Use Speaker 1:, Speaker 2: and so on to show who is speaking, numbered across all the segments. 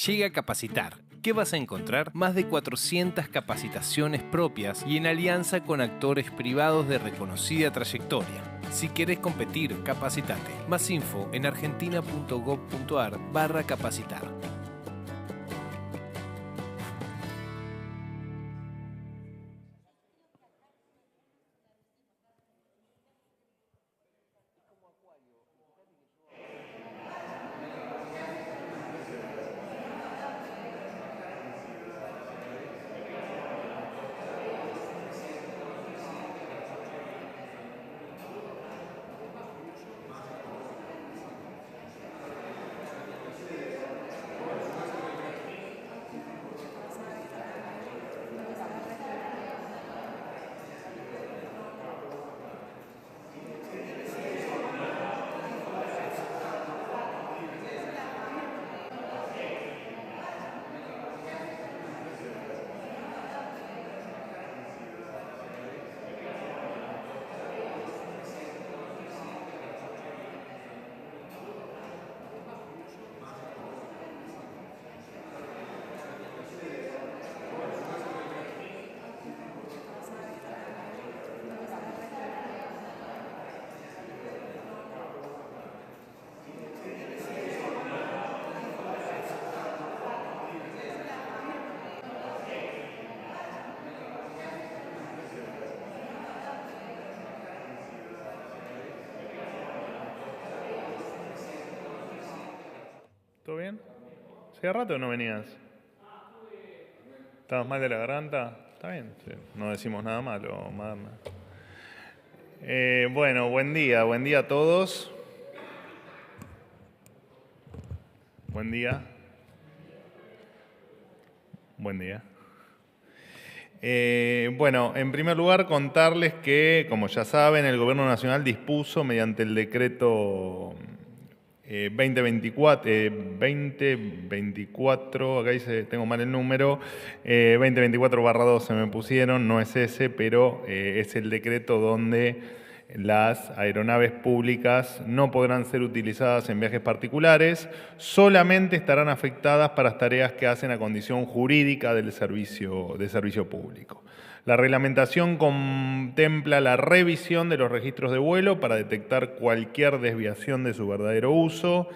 Speaker 1: Llega a Capacitar. ¿Qué vas a encontrar? Más de 400 capacitaciones propias y en alianza con actores privados de reconocida trayectoria. Si querés competir, capacitate. Más info en argentina.gov.ar/capacitar.
Speaker 2: ¿Todo bien? ¿Hace rato no venías? ¿Estabas mal de la garganta? Está bien, sí, no decimos nada malo, Madame. Bueno, buen día a todos. Buen día. Buen día. Bueno, en primer lugar contarles que, como ya saben, el Gobierno Nacional dispuso mediante el decreto 2024, acá dice, tengo mal el número, 2024/12 me pusieron, no es ese, pero es el decreto donde las aeronaves públicas no podrán ser utilizadas en viajes particulares, solamente estarán afectadas para las tareas que hacen a condición jurídica del servicio público. La reglamentación contempla la revisión de los registros de vuelo para detectar cualquier desviación de su verdadero uso.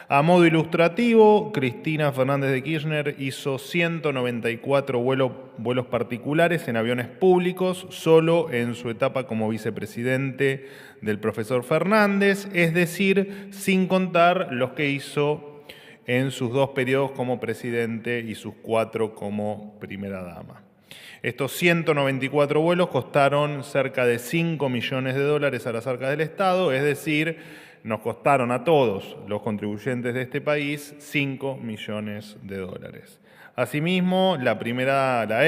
Speaker 2: A modo ilustrativo, Cristina Fernández de Kirchner hizo 194 vuelos particulares en aviones públicos, solo en su etapa como vicepresidente del profesor Fernández, es decir, sin contar los que hizo en sus 2 periodos como presidente y sus 4 como primera dama. Estos 194 vuelos costaron cerca de $5 millones a las arcas del Estado, es decir, nos costaron a todos los contribuyentes de este país $5 millones. Asimismo, la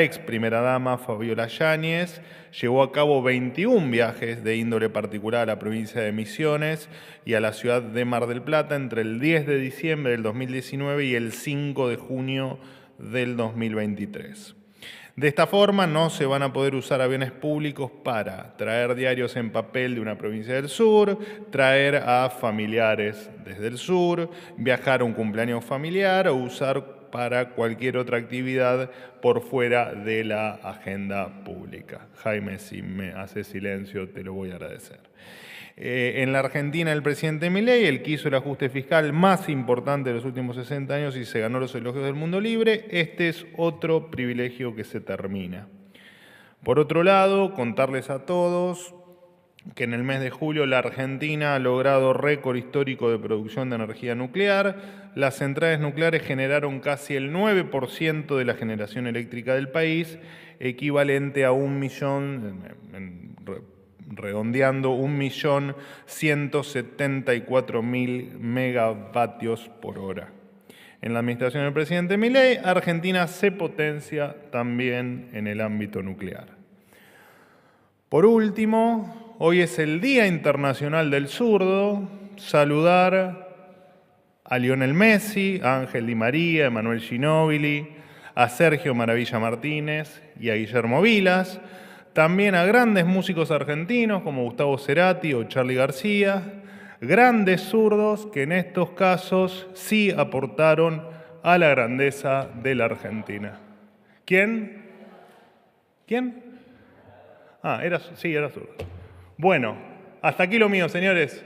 Speaker 2: ex primera dama, Fabiola Yáñez, llevó a cabo 21 viajes de índole particular a la provincia de Misiones y a la ciudad de Mar del Plata entre el 10 de diciembre del 2019 y el 5 de junio del 2023. De esta forma no se van a poder usar aviones públicos para traer diarios en papel de una provincia del sur, traer a familiares desde el sur, viajar a un cumpleaños familiar o usar para cualquier otra actividad por fuera de la agenda pública. Jaime, si me hace silencio, te lo voy a agradecer. En la Argentina, el presidente Milei, el que hizo el ajuste fiscal más importante de los últimos 60 años y se ganó los elogios del mundo libre, este es otro privilegio que se termina. Por otro lado, contarles a todos que en el mes de julio la Argentina ha logrado récord histórico de producción de energía nuclear. Las centrales nucleares generaron casi el 9% de la generación eléctrica del país, equivalente a 1.174.000 megavatios por hora. En la administración del presidente Milei, Argentina se potencia también en el ámbito nuclear. Por último, hoy es el Día Internacional del Zurdo. Saludar a Lionel Messi, a Ángel Di María, a Emanuel Ginóbili, a Sergio Maravilla Martínez y a Guillermo Vilas. También a grandes músicos argentinos como Gustavo Cerati o Charly García, grandes zurdos que en estos casos sí aportaron a la grandeza de la Argentina. ¿Quién? ¿Quién? Ah, sí, era zurdo. Bueno, hasta aquí lo mío, señores.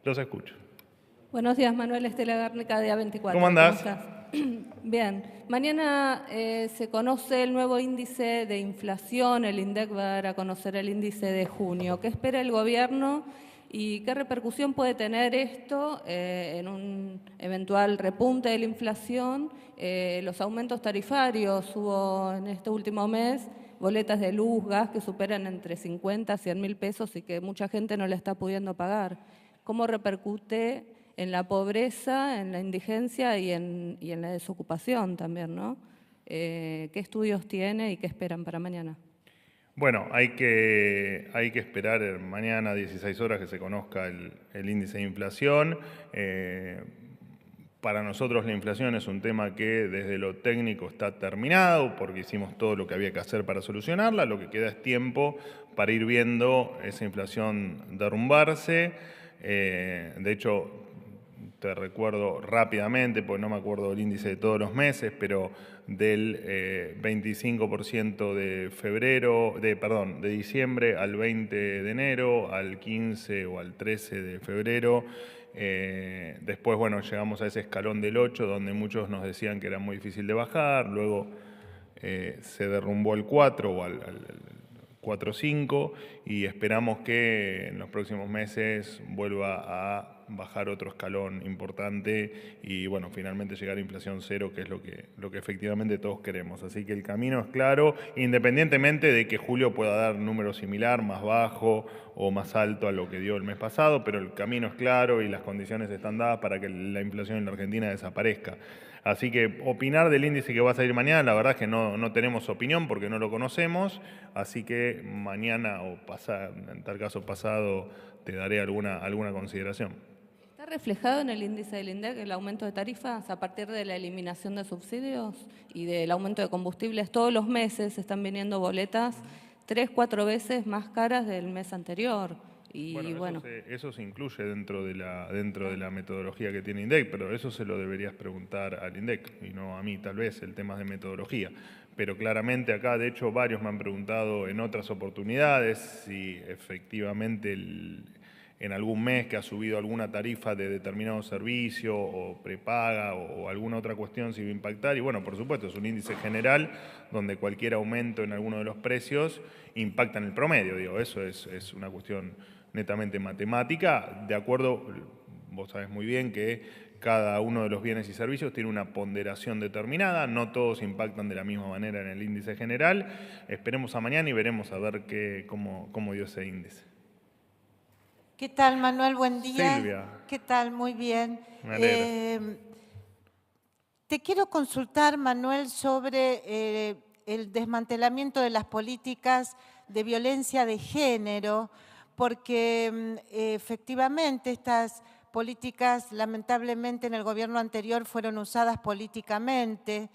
Speaker 2: Los escucho.
Speaker 3: Buenos días, Manuel Estela Garnica de A24.
Speaker 2: ¿Cómo andás?
Speaker 3: ¿Cómo estás? Bien. Mañana se conoce el nuevo índice de inflación. El INDEC va a dar a conocer el índice de junio. ¿Qué espera el gobierno y qué repercusión puede tener esto en un eventual repunte de la inflación? Los aumentos tarifarios, hubo en este último mes boletas de luz, gas que superan entre 50 a 100 mil pesos y que mucha gente no le está pudiendo pagar. ¿Cómo repercute en la pobreza, en la indigencia y en la desocupación también, ¿no? ¿Qué estudios tiene y qué esperan para mañana?
Speaker 2: Bueno, hay que esperar mañana a 16 horas que se conozca el índice de inflación. Para nosotros la inflación es un tema que desde lo técnico está terminado porque hicimos todo lo que había que hacer para solucionarla. Lo que queda es tiempo para ir viendo esa inflación derrumbarse. De hecho, te recuerdo rápidamente, porque no me acuerdo del índice de todos los meses, pero del 25% de diciembre al 20 de enero, al 15 o al 13 de febrero. Después, bueno, llegamos a ese escalón del 8, donde muchos nos decían que era muy difícil de bajar, luego se derrumbó al 4 o al 4.5 y esperamos que en los próximos meses vuelva a bajar otro escalón importante y bueno, finalmente llegar a inflación cero, que es lo que efectivamente todos queremos. Así que el camino es claro, independientemente de que julio pueda dar un número similar, más bajo o más alto a lo que dio el mes pasado, pero el camino es claro y las condiciones están dadas para que la inflación en la Argentina desaparezca. Así que opinar del índice que va a salir mañana, la verdad es que no tenemos opinión porque no lo conocemos, así que mañana o en tal caso pasado te daré alguna consideración.
Speaker 3: ¿Está reflejado en el índice del INDEC el aumento de tarifas a partir de la eliminación de subsidios y del aumento de combustibles? Todos los meses están viniendo boletas 3-4 veces más caras del mes anterior. Y
Speaker 2: bueno, eso se incluye dentro de la metodología que tiene INDEC, pero eso se lo deberías preguntar al INDEC y no a mí, tal vez, el tema de metodología. Pero claramente acá, de hecho, varios me han preguntado en otras oportunidades si efectivamente en algún mes que ha subido alguna tarifa de determinado servicio o prepaga o alguna otra cuestión si va a impactar. Y bueno, por supuesto, es un índice general donde cualquier aumento en alguno de los precios impacta en el promedio. Digo, eso es una cuestión netamente matemática. De acuerdo, vos sabés muy bien que cada uno de los bienes y servicios tiene una ponderación determinada, no todos impactan de la misma manera en el índice general. Esperemos a mañana y veremos a ver cómo dio ese índice.
Speaker 4: ¿Qué tal, Manuel? Buen día.
Speaker 2: Silvia.
Speaker 4: ¿Qué tal? Muy bien.
Speaker 2: Me alegra.
Speaker 4: Te quiero consultar, Manuel, sobre el desmantelamiento de las políticas de violencia de género, porque efectivamente estas políticas, lamentablemente en el gobierno anterior, fueron usadas políticamente,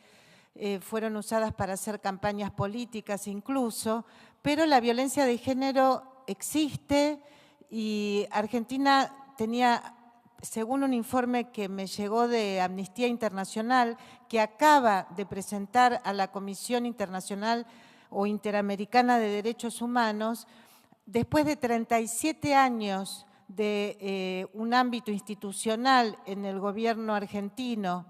Speaker 4: fueron usadas para hacer campañas políticas incluso, pero la violencia de género existe y Argentina tenía, según un informe que me llegó de Amnistía Internacional, que acaba de presentar a la Comisión Internacional o Interamericana de Derechos Humanos, después de 37 años de un ámbito institucional en el gobierno argentino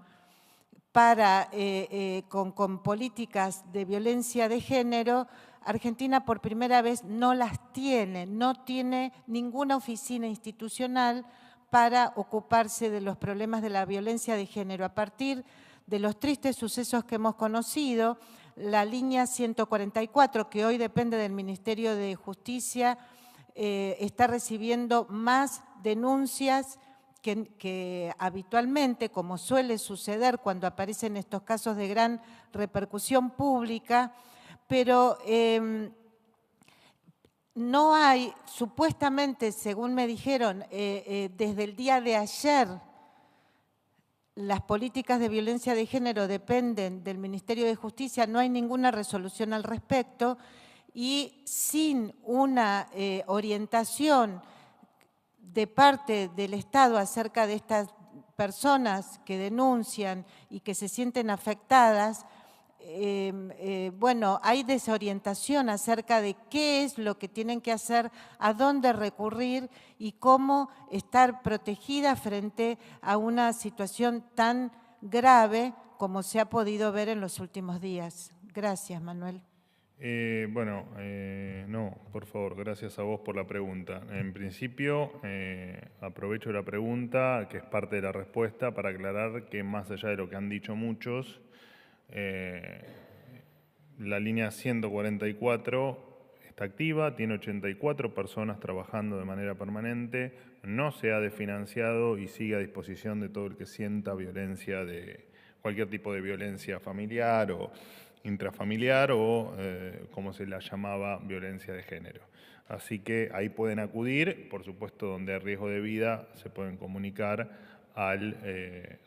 Speaker 4: con políticas de violencia de género, Argentina por primera vez no tiene ninguna oficina institucional para ocuparse de los problemas de la violencia de género. A partir de los tristes sucesos que hemos conocido, la línea 144, que hoy depende del Ministerio de Justicia, está recibiendo más denuncias que habitualmente, como suele suceder cuando aparecen estos casos de gran repercusión pública, pero no hay, supuestamente, según me dijeron, desde el día de ayer, las políticas de violencia de género dependen del Ministerio de Justicia, no hay ninguna resolución al respecto y sin una orientación de parte del Estado acerca de estas personas que denuncian y que se sienten afectadas, bueno, hay desorientación acerca de qué es lo que tienen que hacer, a dónde recurrir y cómo estar protegida frente a una situación tan grave como se ha podido ver en los últimos días. Gracias, Manuel.
Speaker 2: No, por favor, gracias a vos por la pregunta. En principio, aprovecho la pregunta, que es parte de la respuesta, para aclarar que más allá de lo que han dicho muchos, la línea 144 está activa, tiene 84 personas trabajando de manera permanente, no se ha desfinanciado y sigue a disposición de todo el que sienta violencia, de cualquier tipo de violencia familiar o intrafamiliar o, como se la llamaba, violencia de género. Así que ahí pueden acudir, por supuesto, donde hay riesgo de vida, se pueden comunicar al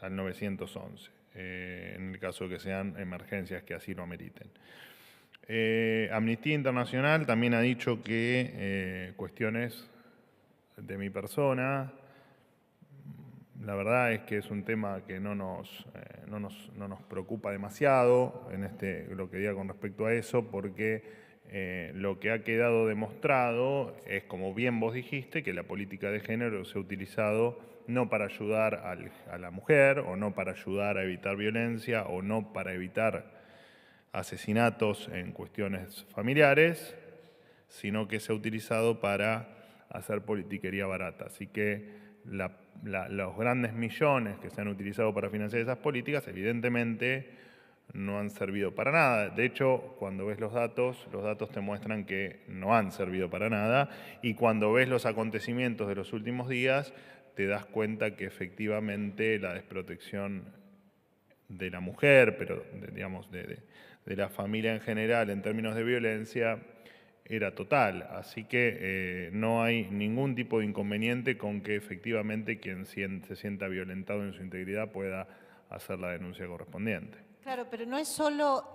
Speaker 2: 911, en el caso de que sean emergencias que así lo ameriten. Amnistía Internacional también ha dicho que cuestiones de mi persona, la verdad es que es un tema que no nos preocupa demasiado en lo que diga con respecto a eso, porque lo que ha quedado demostrado es, como bien vos dijiste, que la política de género se ha utilizado no para ayudar a la mujer, o no para ayudar a evitar violencia, o no para evitar asesinatos en cuestiones familiares, sino que se ha utilizado para hacer politiquería barata. Así que los grandes millones que se han utilizado para financiar esas políticas, evidentemente no han servido para nada. De hecho, cuando ves los datos te muestran que no han servido para nada, y cuando ves los acontecimientos de los últimos días, te das cuenta que efectivamente la desprotección de la mujer, pero digamos de la familia en general en términos de violencia, era total. Así que no hay ningún tipo de inconveniente con que efectivamente quien se sienta violentado en su integridad pueda hacer la denuncia correspondiente.
Speaker 4: Claro, pero no es solo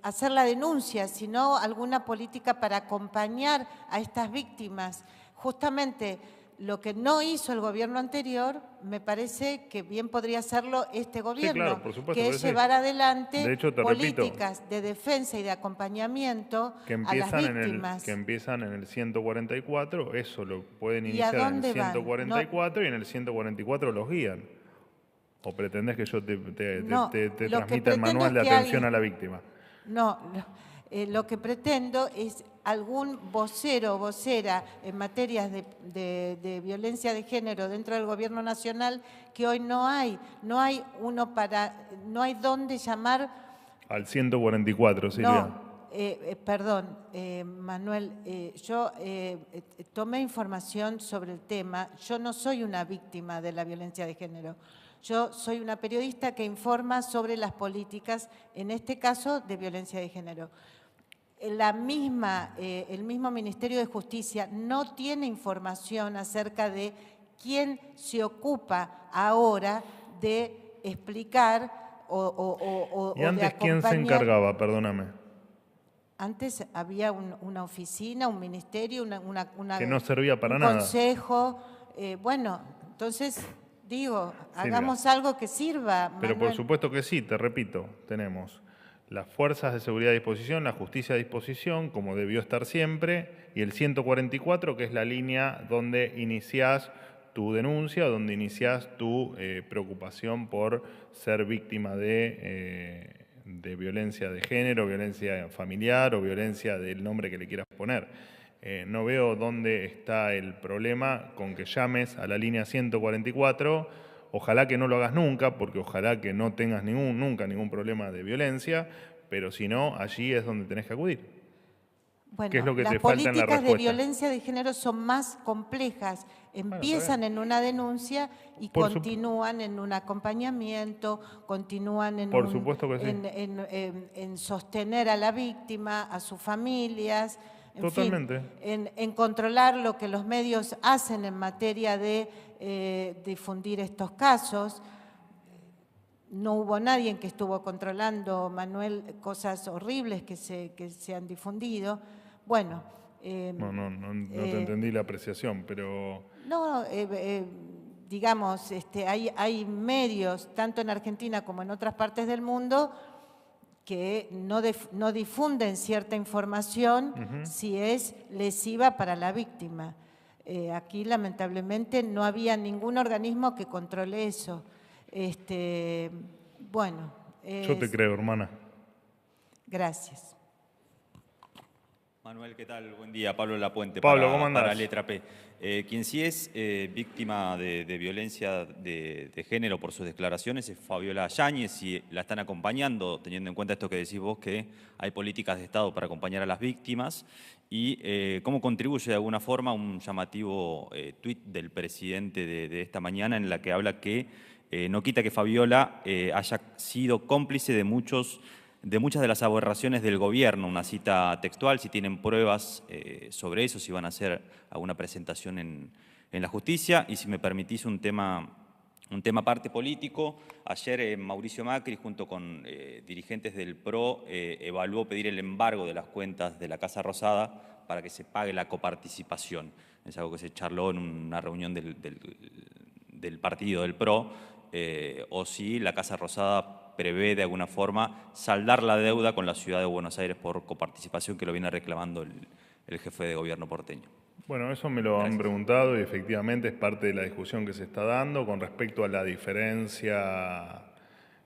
Speaker 4: hacer la denuncia, sino alguna política para acompañar a estas víctimas. Justamente lo que no hizo el gobierno anterior, me parece que bien podría hacerlo este gobierno,
Speaker 2: sí, claro, por supuesto,
Speaker 4: que es llevar adelante
Speaker 2: de hecho,
Speaker 4: políticas de defensa y de acompañamiento a las víctimas.
Speaker 2: Que empiezan en el 144, eso lo pueden iniciar en el 144 y en el 144 los guían. ¿O pretendés que yo te transmita el manual de atención a la víctima?
Speaker 4: No, lo que pretendo es algún vocero o vocera en materias de violencia de género dentro del Gobierno Nacional, que hoy no hay dónde llamar.
Speaker 2: Al 144, Silvia.
Speaker 4: No, perdón, Manuel, yo tomé información sobre el tema. Yo no soy una víctima de la violencia de género. Yo soy una periodista que informa sobre las políticas, en este caso, de violencia de género. El mismo Ministerio de Justicia no tiene información acerca de quién se ocupa ahora de explicar o
Speaker 2: ¿Y antes
Speaker 4: de
Speaker 2: quién se encargaba? Perdóname.
Speaker 4: Antes había una oficina, un ministerio,
Speaker 2: que no servía para nada.
Speaker 4: Un consejo. Bueno, entonces, digo, Silvia, hagamos algo que sirva.
Speaker 2: Pero
Speaker 4: Manuel.
Speaker 2: por supuesto que sí, te repito, tenemos las fuerzas de seguridad a disposición, la justicia a disposición, como debió estar siempre, y el 144, que es la línea donde iniciás tu denuncia, donde iniciás tu preocupación por ser víctima de violencia de género, violencia familiar o violencia del nombre que le quieras poner. No veo dónde está el problema con que llames a la línea 144. Ojalá que no lo hagas nunca, porque ojalá que no tengas nunca ningún problema de violencia, pero si no, allí es donde tenés que acudir.
Speaker 4: Bueno,
Speaker 2: ¿Qué es lo que
Speaker 4: las
Speaker 2: te falta en la respuesta?
Speaker 4: políticas de violencia de género son más complejas. Empiezan en una denuncia y continúan en un acompañamiento, continúan en,
Speaker 2: por supuesto que sí.
Speaker 4: en sostener a la víctima, a sus familias.
Speaker 2: Totalmente.
Speaker 4: En controlar lo que los medios hacen en materia de difundir estos casos. No hubo nadie que estuvo controlando, Manuel, cosas horribles que se han difundido. Bueno.
Speaker 2: No te entendí la apreciación, pero...
Speaker 4: No, digamos, hay medios, tanto en Argentina como en otras partes del mundo, que no difunden cierta información si es lesiva para la víctima. Aquí, lamentablemente, no había ningún organismo que controle eso. Bueno.
Speaker 2: Yo te creo, hermana.
Speaker 4: Gracias.
Speaker 5: Manuel, ¿qué tal? Buen día. Pablo Lapuente,
Speaker 2: Pablo, ¿cómo andás?
Speaker 5: para Letra P. Quien sí es víctima de violencia de género por sus declaraciones es Fabiola Yáñez, y la están acompañando, teniendo en cuenta esto que decís vos, que hay políticas de Estado para acompañar a las víctimas, y cómo contribuye de alguna forma un llamativo tuit del presidente de esta mañana en la que habla que no quita que Fabiola haya sido cómplice de muchas de las aberraciones del gobierno, una cita textual, si tienen pruebas sobre eso, si van a hacer alguna presentación en la justicia. Y si me permitís un tema aparte político, ayer Mauricio Macri junto con dirigentes del PRO evaluó pedir el embargo de las cuentas de la Casa Rosada para que se pague la coparticipación. Es algo que se charló en una reunión del partido del PRO, o si la Casa Rosada prevé de alguna forma saldar la deuda con la Ciudad de Buenos Aires por coparticipación, que lo viene reclamando el jefe de gobierno porteño.
Speaker 2: Bueno, eso me lo han preguntado y efectivamente es parte de la discusión que se está dando con respecto a la diferencia,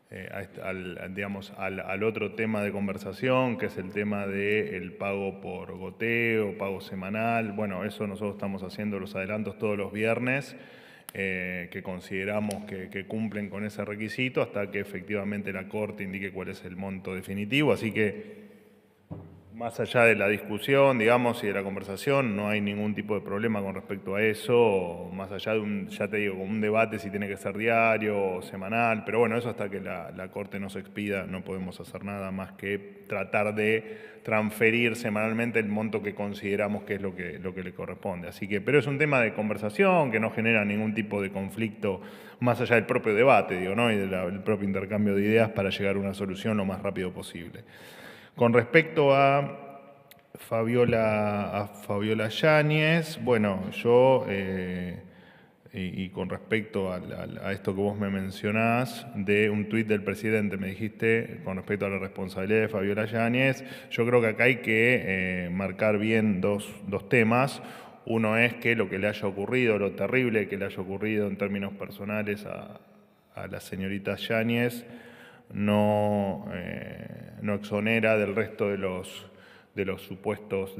Speaker 2: al otro tema de conversación, que es el tema del pago por goteo, pago semanal. Bueno, eso nosotros estamos haciendo los adelantos todos los viernes, que consideramos que cumplen con ese requisito hasta que efectivamente la Corte indique cuál es el monto definitivo. Así que, más allá de la discusión, digamos, y de la conversación, no hay ningún tipo de problema con respecto a eso, más allá de ya te digo, un debate si tiene que ser diario o semanal, pero bueno, eso hasta que la Corte nos expida no podemos hacer nada más que tratar de transferir semanalmente el monto que consideramos que es lo que le corresponde. Así que, pero es un tema de conversación que no genera ningún tipo de conflicto más allá del propio debate, digo, ¿no? Y del propio intercambio de ideas para llegar a una solución lo más rápido posible. Con respecto a Fabiola Yáñez, bueno, yo, y con respecto a esto que vos me mencionás, de un tuit del presidente, me dijiste, con respecto a la responsabilidad de Fabiola Yáñez, yo creo que acá hay que marcar bien dos temas. Uno es que lo que le haya ocurrido, lo terrible que le haya ocurrido en términos personales a la señorita Yáñez, no exonera del resto de los supuestos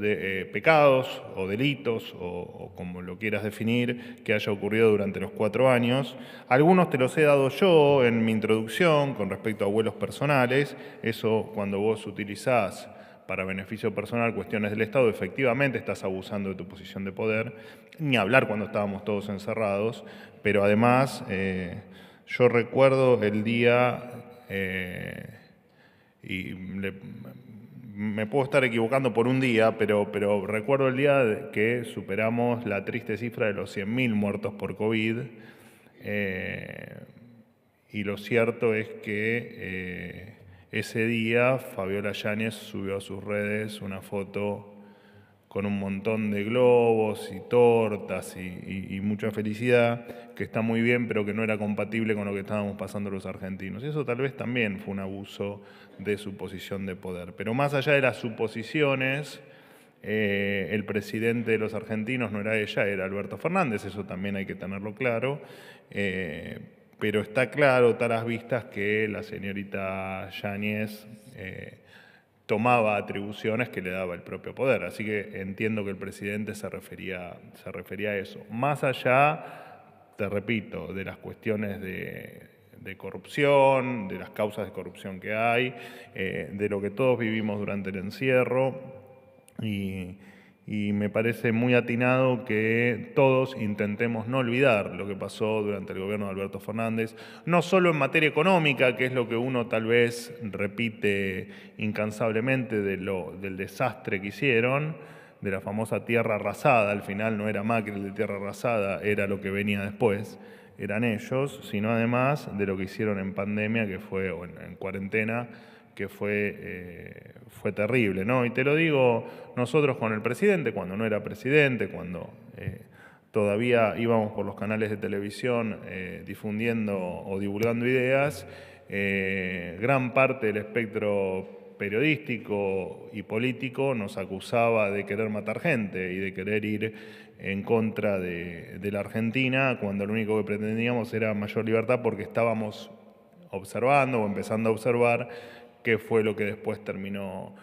Speaker 2: pecados o delitos, o como lo quieras definir, que haya ocurrido durante los 4 años. Algunos te los he dado yo en mi introducción con respecto a vuelos personales. Eso, cuando vos utilizás para beneficio personal cuestiones del Estado, efectivamente estás abusando de tu posición de poder. Ni hablar cuando estábamos todos encerrados, pero además yo recuerdo el día... me puedo estar equivocando por un día, pero recuerdo el día que superamos la triste cifra de los 100.000 muertos por COVID, y lo cierto es que ese día Fabiola Yáñez subió a sus redes una foto con un montón de globos y tortas y mucha felicidad, que está muy bien, pero que no era compatible con lo que estábamos pasando los argentinos. Y eso tal vez también fue un abuso de su posición de poder. Pero más allá de las suposiciones, el presidente de los argentinos no era ella, era Alberto Fernández, eso también hay que tenerlo claro. Pero está claro, está a las vistas, que la señorita Yáñez tomaba atribuciones que le daba el propio poder. Así que entiendo que el presidente se refería a eso. Más allá, te repito, de las cuestiones de corrupción, de las causas de corrupción que hay, de lo que todos vivimos durante el encierro, y me parece muy atinado que todos intentemos no olvidar lo que pasó durante el gobierno de Alberto Fernández, no solo en materia económica, que es lo que uno tal vez repite incansablemente del desastre que hicieron, de la famosa tierra arrasada. Al final no era Macri el de tierra arrasada, era lo que venía después, eran ellos, sino además de lo que hicieron en pandemia, que fue, o en cuarentena, que fue terrible, ¿no? Y te lo digo nosotros con el presidente, cuando no era presidente, cuando todavía íbamos por los canales de televisión difundiendo o divulgando ideas, gran parte del espectro periodístico y político nos acusaba de querer matar gente y de querer ir en contra de la Argentina, cuando lo único que pretendíamos era mayor libertad, porque estábamos observando o empezando a observar qué fue lo que después terminó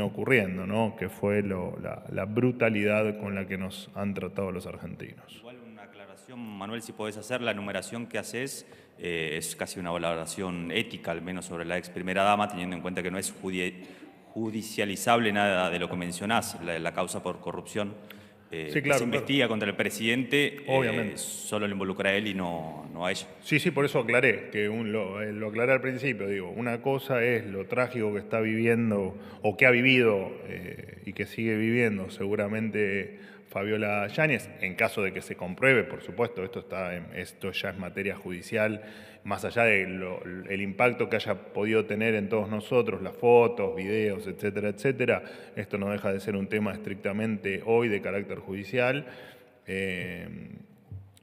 Speaker 2: ocurriendo, ¿no? Que fue la brutalidad con la que nos han tratado los argentinos.
Speaker 5: Igual una aclaración, Manuel, si podés hacer, la enumeración que haces es casi una valoración ética, al menos sobre la ex primera dama, teniendo en cuenta que no es judicializable nada de lo que mencionás, la causa por corrupción.
Speaker 2: Sí, claro,
Speaker 5: se investiga contra el presidente,
Speaker 2: obviamente.
Speaker 5: Solo le involucra a él y no a ella.
Speaker 2: Sí, por eso aclaré, que lo aclaré al principio, digo, una cosa es lo trágico que está viviendo o que ha vivido y que sigue viviendo seguramente Fabiola Yáñez, en caso de que se compruebe, por supuesto, esto ya es materia judicial, más allá del impacto que haya podido tener en todos nosotros, las fotos, videos, etcétera, etcétera, esto no deja de ser un tema estrictamente hoy de carácter judicial.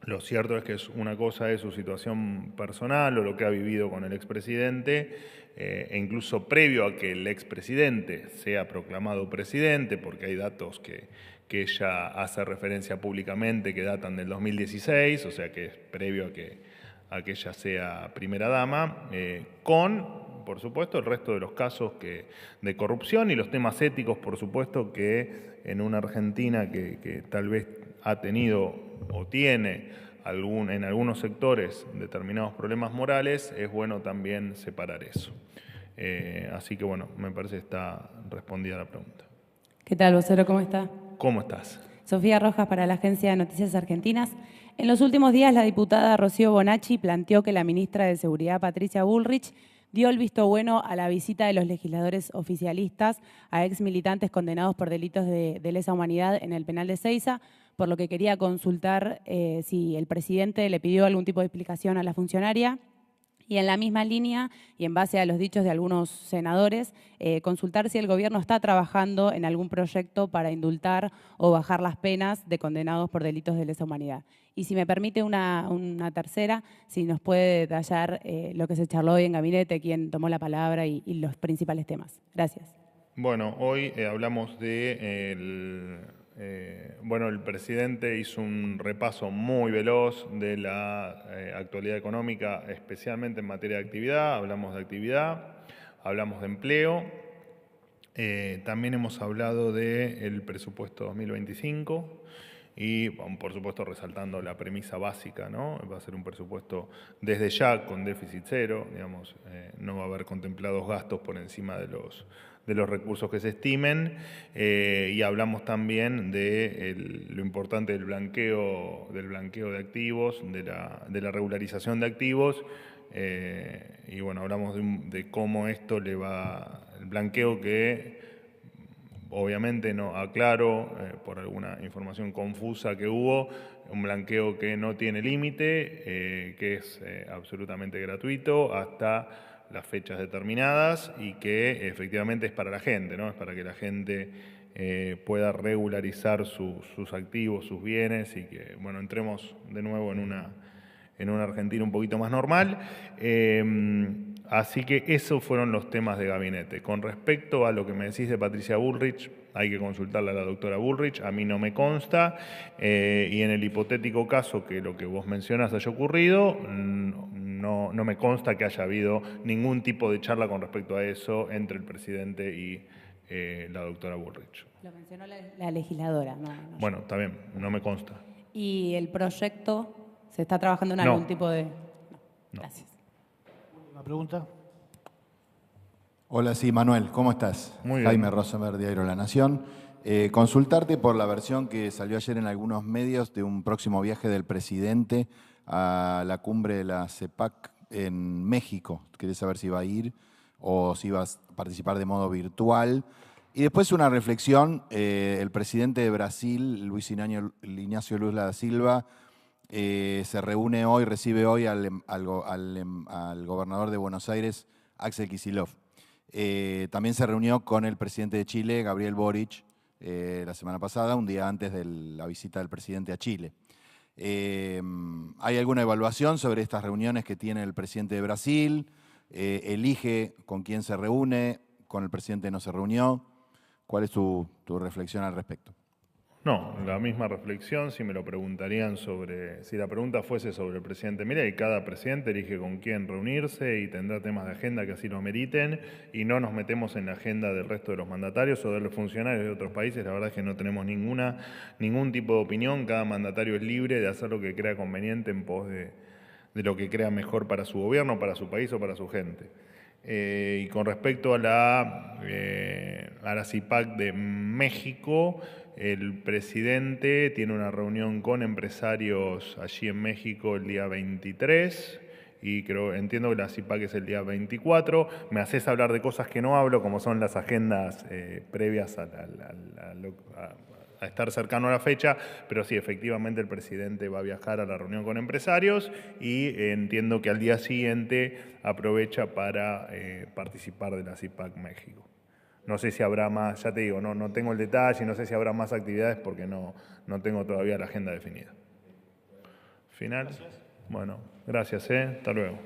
Speaker 2: Lo cierto es que una cosa es su situación personal o lo que ha vivido con el expresidente, e incluso previo a que el expresidente sea proclamado presidente, porque hay datos que ella hace referencia públicamente que datan del 2016, o sea que es previo a que ella sea primera dama, con, por supuesto, el resto de los casos de corrupción y los temas éticos, por supuesto, que en una Argentina que tal vez ha tenido o tiene en algunos sectores determinados problemas morales, es bueno también separar eso. Así que bueno, me parece que está respondida la pregunta.
Speaker 6: ¿Qué tal, vocero? ¿Cómo está?
Speaker 2: ¿Cómo estás?
Speaker 6: Sofía Rojas para la Agencia de Noticias Argentinas. En los últimos días, la diputada Rocío Bonacci planteó que la ministra de Seguridad, Patricia Bullrich, dio el visto bueno a la visita de los legisladores oficialistas a ex militantes condenados por delitos de lesa humanidad en el penal de Seiza, por lo que quería consultar si el presidente le pidió algún tipo de explicación a la funcionaria. Y en la misma línea, y en base a los dichos de algunos senadores, consultar si el gobierno está trabajando en algún proyecto para indultar o bajar las penas de condenados por delitos de lesa humanidad. Y si me permite una tercera, si nos puede detallar lo que se charló hoy en gabinete, quién tomó la palabra y los principales temas. Gracias.
Speaker 2: Bueno, hoy hablamos el presidente hizo un repaso muy veloz de la actualidad económica, especialmente en materia de actividad. Hablamos de actividad, hablamos de empleo. También hemos hablado del presupuesto 2025 y, por supuesto, resaltando la premisa básica, ¿no? Va a ser un presupuesto desde ya con déficit cero, digamos, no va a haber contemplados gastos por encima de los recursos que se estimen, y hablamos también de lo importante del blanqueo de activos, de la regularización de activos, y bueno, hablamos de cómo esto le va, el blanqueo que obviamente no aclaro por alguna información confusa que hubo, un blanqueo que no tiene límite, que es absolutamente gratuito hasta las fechas determinadas y que efectivamente es para la gente, ¿no? Es para que la gente pueda regularizar sus activos, sus bienes y que, bueno, entremos de nuevo en una Argentina un poquito más normal. Así que esos fueron los temas de gabinete. Con respecto a lo que me decís de Patricia Bullrich, hay que consultarle a la doctora Bullrich, a mí no me consta, y en el hipotético caso que lo que vos mencionás haya ocurrido, no me consta que haya habido ningún tipo de charla con respecto a eso entre el presidente y la doctora Bullrich.
Speaker 6: Lo mencionó la legisladora. No.
Speaker 2: Bueno, está bien, no me consta.
Speaker 6: ¿Y el proyecto se está trabajando en algún tipo de...? No. Gracias.
Speaker 7: ¿Una pregunta?
Speaker 8: Hola, sí, Manuel, ¿cómo estás?
Speaker 2: Muy bien.
Speaker 8: Jaime Rosenberg, Diario La Nación. Consultarte por la versión que salió ayer en algunos medios de un próximo viaje del presidente a la cumbre de la CEPAC en México. Quería saber si va a ir o si va a participar de modo virtual. Y después una reflexión, el presidente de Brasil, Luis Inácio Lula da Silva, se reúne hoy, recibe hoy al gobernador de Buenos Aires, Axel Kicillof. También se reunió con el presidente de Chile, Gabriel Boric, la semana pasada, un día antes de la visita del presidente a Chile. ¿Hay alguna evaluación sobre estas reuniones que tiene el presidente de Brasil? ¿Elige con quién se reúne? ¿Con el presidente no se reunió? ¿Cuál es tu reflexión al respecto?
Speaker 2: No, la misma reflexión, si me lo preguntarían si la pregunta fuese sobre el presidente Milei, cada presidente elige con quién reunirse y tendrá temas de agenda que así lo meriten, y no nos metemos en la agenda del resto de los mandatarios o de los funcionarios de otros países. La verdad es que no tenemos ningún tipo de opinión. Cada mandatario es libre de hacer lo que crea conveniente en pos de lo que crea mejor para su gobierno, para su país o para su gente. Y con respecto a la CIPAC de México, el presidente tiene una reunión con empresarios allí en México el día 23 y entiendo que la CIPAC es el día 24. Me haces hablar de cosas que no hablo, como son las agendas previas a estar cercano a la fecha, pero sí, efectivamente el presidente va a viajar a la reunión con empresarios y entiendo que al día siguiente aprovecha para participar de la CIPAC México. No sé si habrá más, ya te digo, no tengo el detalle, no sé si habrá más actividades porque no tengo todavía la agenda definida. ¿Final? Gracias. Bueno, gracias, hasta luego.